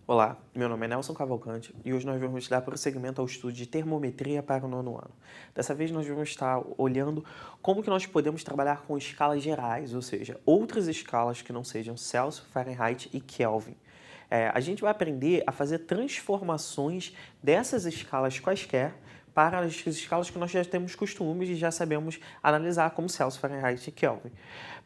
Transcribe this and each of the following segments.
Olá, meu nome é Nelson Cavalcante e hoje nós vamos dar prosseguimento ao estudo de termometria para o nono ano. Dessa vez nós vamos estar olhando como que nós podemos trabalhar com escalas gerais, ou seja, outras escalas que não sejam Celsius, Fahrenheit e Kelvin. A gente vai aprender a fazer transformações dessas escalas quaisquer para as escalas que nós já temos costumes e já sabemos analisar, como Celsius, Fahrenheit e Kelvin.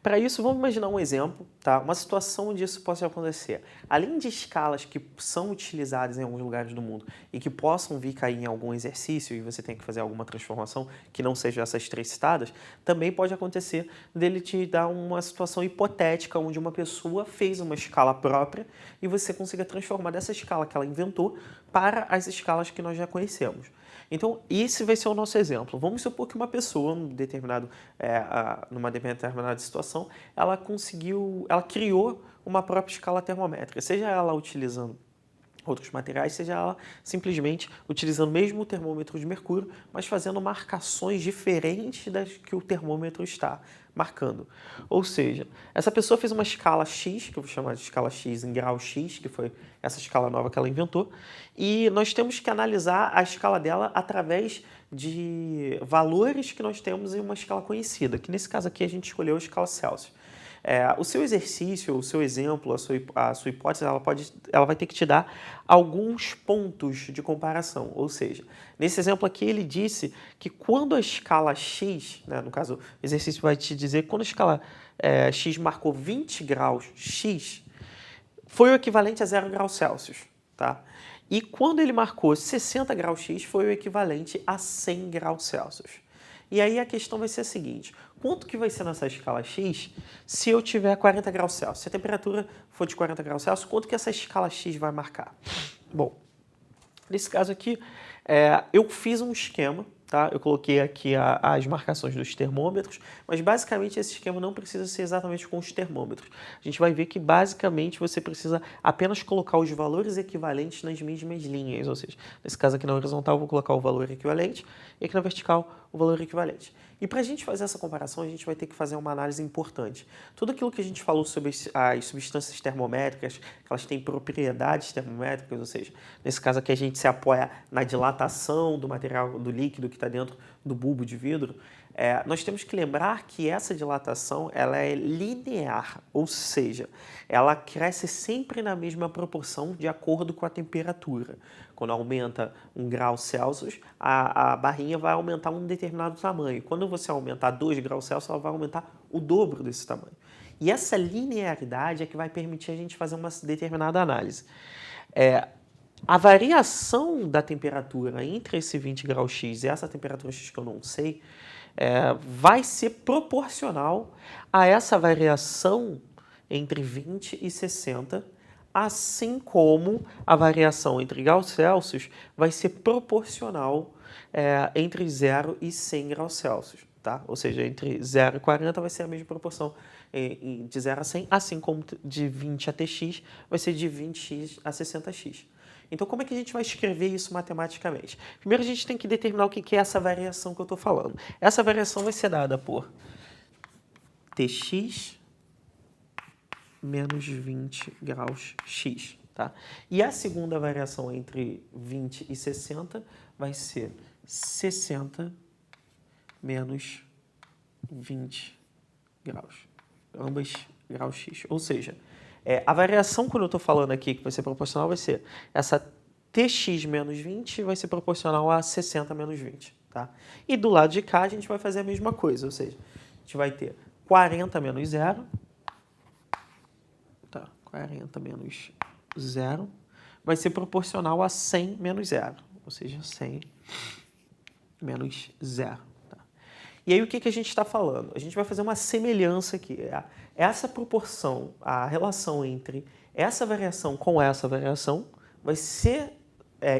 Para isso, vamos imaginar um exemplo, tá? Uma situação onde isso possa acontecer. Além de escalas que são utilizadas em alguns lugares do mundo e que possam vir cair em algum exercício e você tem que fazer alguma transformação que não seja essas três citadas, também pode acontecer dele te dar uma situação hipotética onde uma pessoa fez uma escala própria e você consiga transformar dessa escala que ela inventou para as escalas que nós já conhecemos. Então, esse vai ser o nosso exemplo. Vamos supor que uma pessoa, numa determinada situação, ela criou uma própria escala termométrica, seja ela utilizando outros materiais, seja ela simplesmente utilizando mesmo o termômetro de mercúrio, mas fazendo marcações diferentes das que o termômetro está marcando. Ou seja, essa pessoa fez uma escala X, que eu vou chamar de escala X em grau X, que foi essa escala nova que ela inventou, e nós temos que analisar a escala dela através de valores que nós temos em uma escala conhecida, que nesse caso aqui a gente escolheu a escala Celsius. O seu exercício, o seu exemplo, a sua hipótese, ela vai ter que te dar alguns pontos de comparação. Ou seja, nesse exemplo aqui ele disse que quando a escala X, né, no caso o exercício vai te dizer que quando a escala X marcou 20 graus X, foi o equivalente a 0 graus Celsius. Tá? E quando ele marcou 60 graus X, foi o equivalente a 100 graus Celsius. E aí a questão vai ser a seguinte: quanto que vai ser nessa escala X se eu tiver 40 graus Celsius? Se a temperatura for de 40 graus Celsius, quanto que essa escala X vai marcar? Bom, nesse caso aqui, eu fiz um esquema, tá? Eu coloquei aqui as marcações dos termômetros, mas basicamente esse esquema não precisa ser exatamente com os termômetros. A gente vai ver que basicamente você precisa apenas colocar os valores equivalentes nas mesmas linhas, ou seja, nesse caso aqui na horizontal eu vou colocar o valor equivalente e aqui na vertical o valor equivalente. E para a gente fazer essa comparação, a gente vai ter que fazer uma análise importante. Tudo aquilo que a gente falou sobre as substâncias termométricas, que elas têm propriedades termométricas, ou seja, nesse caso aqui a gente se apoia na dilatação do material, do líquido que está dentro do bulbo de vidro, nós temos que lembrar que essa dilatação ela é linear, ou seja, ela cresce sempre na mesma proporção de acordo com a temperatura. Quando aumenta 1 grau Celsius, a barrinha vai aumentar um determinado tamanho. Quando você aumentar 2 graus Celsius, ela vai aumentar o dobro desse tamanho. E essa linearidade é que vai permitir a gente fazer uma determinada análise. A variação da temperatura entre esse 20 graus X e essa temperatura X que eu não sei, vai ser proporcional a essa variação entre 20 e 60, assim como a variação entre graus Celsius vai ser proporcional entre 0 e 100 graus Celsius. Tá? Ou seja, entre 0 e 40 vai ser a mesma proporção de 0 a 100, assim como de 20 a Tx vai ser de 20x a 60x. Então, como é que a gente vai escrever isso matematicamente? Primeiro, a gente tem que determinar o que é essa variação que eu estou falando. Essa variação vai ser dada por Tx menos 20 graus X. Tá? E a segunda variação entre 20 e 60 vai ser 60 menos 20 graus. Ambas graus X. Ou seja, a variação, quando eu estou falando aqui, que vai ser proporcional, vai ser essa Tx menos 20 vai ser proporcional a 60 menos 20. Tá? E do lado de cá, a gente vai fazer a mesma coisa, ou seja, a gente vai ter 40 menos 0, tá? 40 menos 0 vai ser proporcional a 100 menos 0, ou seja, 100 menos 0. E aí o que a gente está falando? A gente vai fazer uma semelhança aqui. Essa proporção, a relação entre essa variação com essa variação vai ser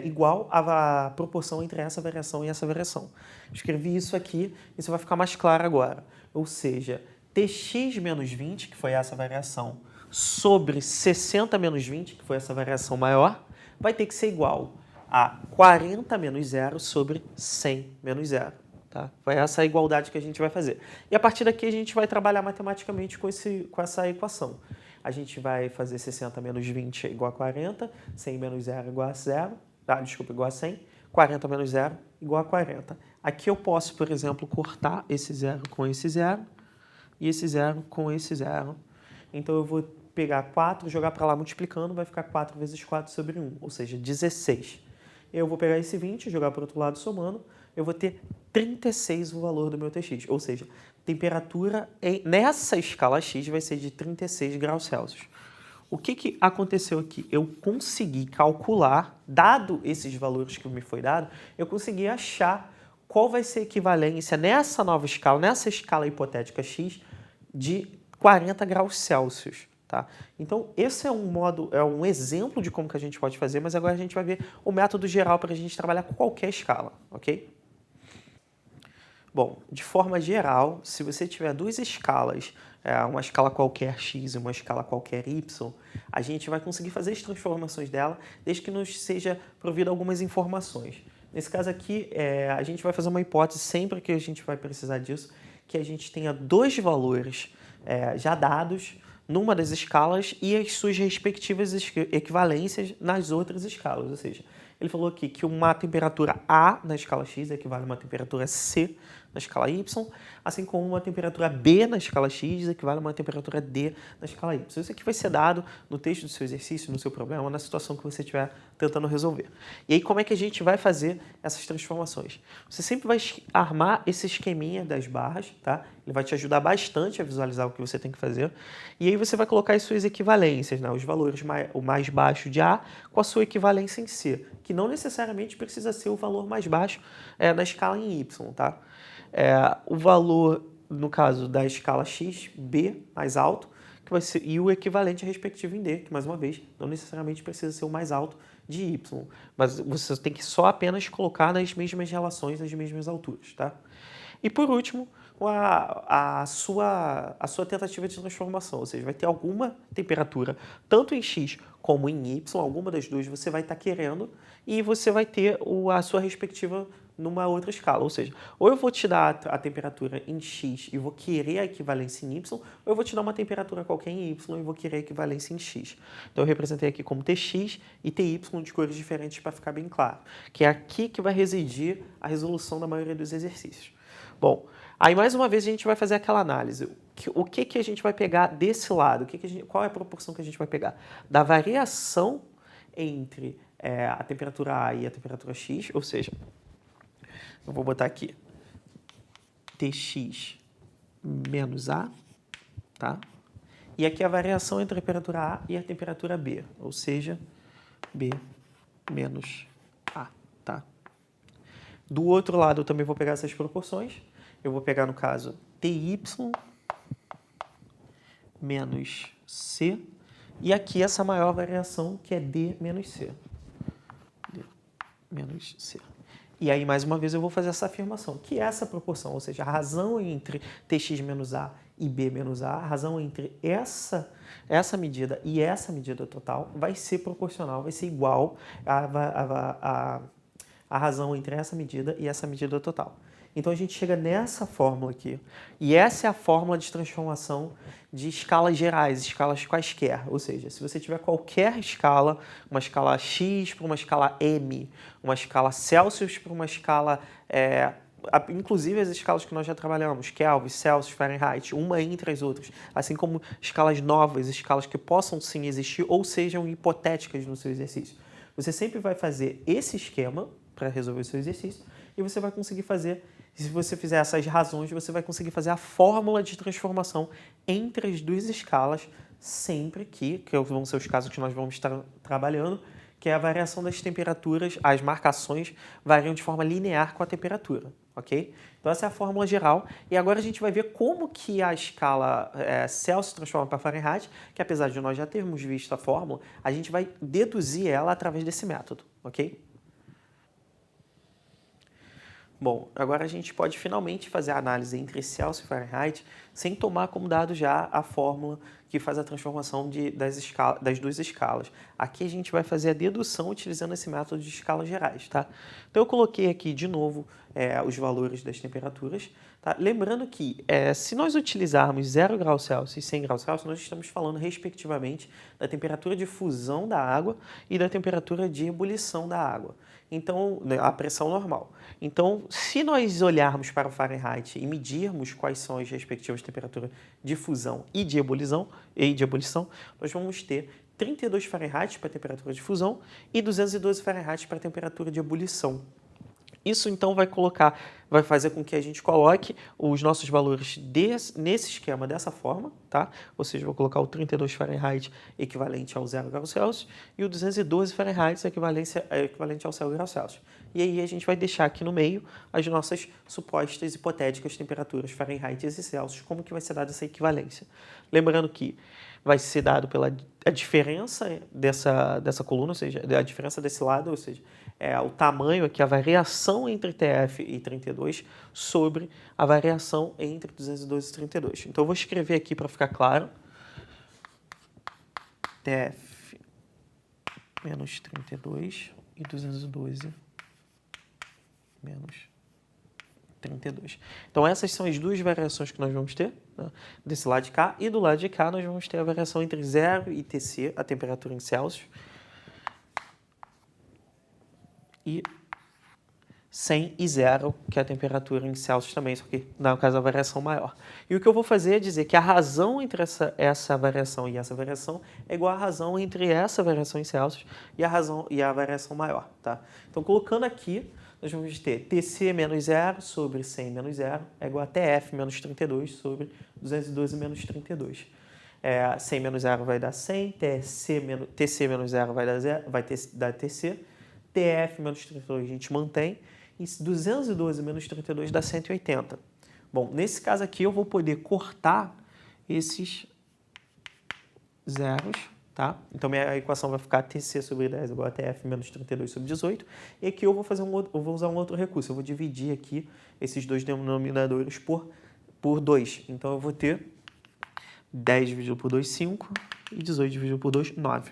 igual à proporção entre essa variação e essa variação. Escrevi isso aqui, isso vai ficar mais claro agora. Ou seja, Tx menos 20, que foi essa variação, sobre 60 menos 20, que foi essa variação maior, vai ter que ser igual a 40 menos 0 sobre 100 menos 0. Tá? Foi essa a igualdade que a gente vai fazer. E a partir daqui a gente vai trabalhar matematicamente com essa equação. a gente vai fazer 60 menos 20 é igual a 40, 100 menos 0 é igual a 0, desculpa, igual a 100, 40 menos 0 igual a 40. Aqui eu posso, por exemplo, cortar esse 0 com esse 0 e esse 0 com esse 0. Então eu vou pegar 4, jogar para lá multiplicando, vai ficar 4 vezes 4 sobre 1, ou seja, 16. Eu vou pegar esse 20, jogar para o outro lado somando, eu vou ter 36 o valor do meu Tx, ou seja, temperatura nessa escala x vai ser de 36 graus Celsius. O que aconteceu aqui? Eu consegui calcular, dado esses valores que me foi dado, eu consegui achar qual vai ser a equivalência nessa nova escala, nessa escala hipotética x, de 40 graus Celsius. Tá? Então, esse é um exemplo de como que a gente pode fazer, mas agora a gente vai ver o método geral para a gente trabalhar com qualquer escala, ok? Bom, de forma geral, se você tiver duas escalas, uma escala qualquer x e uma escala qualquer y, a gente vai conseguir fazer as transformações dela desde que nos seja provida algumas informações. Nesse caso aqui, a gente vai fazer uma hipótese sempre que a gente vai precisar disso, que a gente tenha dois valores já dados numa das escalas e as suas respectivas equivalências nas outras escalas. Ou seja, ele falou aqui que uma temperatura A na escala x equivale a uma temperatura C na escala y, assim como uma temperatura B na escala x equivale a uma temperatura D na escala y. Isso aqui vai ser dado no texto do seu exercício, no seu problema, na situação que você estiver tentando resolver. E aí, como é que a gente vai fazer essas transformações? Você sempre vai armar esse esqueminha das barras, tá? Ele vai te ajudar bastante a visualizar o que você tem que fazer. E aí você vai colocar as suas equivalências, né? Os valores, o mais baixo de A com a sua equivalência em C, que não necessariamente precisa ser o valor mais baixo na escala em Y, tá? O valor, no caso da escala x, B mais alto, que vai ser, e o equivalente respectivo em D, que mais uma vez não necessariamente precisa ser o mais alto de Y, mas você tem que só apenas colocar nas mesmas relações, nas mesmas alturas, tá? E por último, a sua tentativa de transformação, ou seja, vai ter alguma temperatura, tanto em x como em y, alguma das duas você vai estar querendo, e você vai ter a sua respectiva numa outra escala, ou seja, ou eu vou te dar a temperatura em x e vou querer a equivalência em y, ou eu vou te dar uma temperatura qualquer em y e vou querer a equivalência em x. Então eu representei aqui como Tx e Ty de cores diferentes para ficar bem claro, que é aqui que vai residir a resolução da maioria dos exercícios. Bom, aí mais uma vez a gente vai fazer aquela análise. O que a gente vai pegar desse lado? Qual é a proporção que a gente vai pegar? Da variação entre a temperatura A e a temperatura X, ou seja, eu vou botar aqui Tx menos A, tá? E aqui a variação entre a temperatura A e a temperatura B, ou seja, B menos A, tá? Do outro lado eu também vou pegar essas proporções. Eu vou pegar, no caso, Ty menos C. E aqui essa maior variação, que é D menos C. D menos C. E aí, mais uma vez, eu vou fazer essa afirmação, que é essa proporção, ou seja, a razão entre Tx menos A e B menos A, a razão entre essa medida e essa medida total vai ser proporcional, vai ser igual a razão entre essa medida e essa medida total. Então, a gente chega nessa fórmula aqui. E essa é a fórmula de transformação de escalas gerais, escalas quaisquer. Ou seja, se você tiver qualquer escala, uma escala x para uma escala m, uma escala Celsius para uma escala... inclusive as escalas que nós já trabalhamos, Kelvin, Celsius, Fahrenheit, uma entre as outras, assim como escalas novas, escalas que possam sim existir ou sejam hipotéticas no seu exercício. Você sempre vai fazer esse esquema para resolver o seu exercício e você vai conseguir fazer, se você fizer essas razões, você vai conseguir fazer a fórmula de transformação entre as duas escalas, sempre que vão ser os casos que nós vamos estar trabalhando, que é a variação das temperaturas, as marcações variam de forma linear com a temperatura, ok? Então essa é a fórmula geral, e agora a gente vai ver como que a escala Celsius transforma para Fahrenheit, que apesar de nós já termos visto a fórmula, a gente vai deduzir ela através desse método, ok? Bom, agora a gente pode finalmente fazer a análise entre Celsius e Fahrenheit sem tomar como dado já a fórmula que faz a transformação das duas escalas. Aqui a gente vai fazer a dedução utilizando esse método de escalas gerais, tá? Então eu coloquei aqui de novo os valores das temperaturas, tá? Lembrando que se nós utilizarmos 0 graus Celsius e 100 graus Celsius, nós estamos falando respectivamente da temperatura de fusão da água e da temperatura de ebulição da água. Então, a pressão normal. Então, se nós olharmos para o Fahrenheit e medirmos quais são as respectivas temperaturas de fusão e de ebulição, nós vamos ter 32 Fahrenheit para a temperatura de fusão e 212 Fahrenheit para a temperatura de ebulição. Isso então vai fazer com que a gente coloque os nossos valores nesse esquema dessa forma, tá? Ou seja, vou colocar o 32 Fahrenheit equivalente ao 0 graus Celsius e o 212 Fahrenheit equivalente ao 0 graus Celsius. E aí a gente vai deixar aqui no meio as nossas supostas hipotéticas temperaturas Fahrenheit e Celsius, como que vai ser dada essa equivalência. Lembrando que vai ser dado pela a diferença dessa coluna, ou seja, a diferença desse lado, ou seja, o tamanho aqui, a variação entre TF e 32 sobre a variação entre 212 e 32. Então, eu vou escrever aqui para ficar claro. TF menos 32 e 212 menos 32. Então, essas são as duas variações que nós vamos ter, né, desse lado de cá. E do lado de cá, nós vamos ter a variação entre 0 e Tc, a temperatura em Celsius, e 100 e 0, que é a temperatura em Celsius também, só que no caso a variação maior. E o que eu vou fazer é dizer que a razão entre essa variação e essa variação é igual à razão entre essa variação em Celsius e a variação maior, tá? Então, colocando aqui, nós vamos ter Tc menos 0 sobre 100 menos 0 é igual a Tf menos 32 sobre 212 menos 32. 100 menos 0 vai dar 100, Tc menos 0 vai dar Tc, Tf menos 32 a gente mantém, e 212 menos 32 dá 180. Bom, nesse caso aqui eu vou poder cortar esses zeros, tá? Então minha equação vai ficar Tc sobre 10 igual a Tf menos 32 sobre 18, e aqui eu vou usar um outro recurso, eu vou dividir aqui esses dois denominadores por 2. Então eu vou ter 10 dividido por 2, 5, e 18 dividido por 2, 9.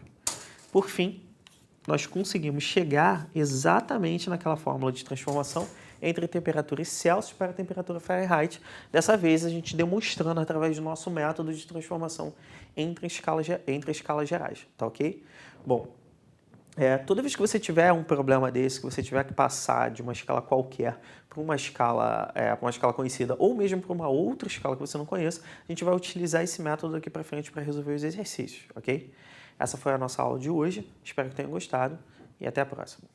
Por fim, nós conseguimos chegar exatamente naquela fórmula de transformação entre temperatura Celsius para temperatura Fahrenheit. Dessa vez, a gente demonstrando através do nosso método de transformação entre escalas gerais, tá ok? Bom, toda vez que você tiver um problema desse, que você tiver que passar de uma escala qualquer para uma escala conhecida ou mesmo para uma outra escala que você não conheça, a gente vai utilizar esse método aqui para frente para resolver os exercícios, ok? Essa foi a nossa aula de hoje, espero que tenham gostado e até a próxima.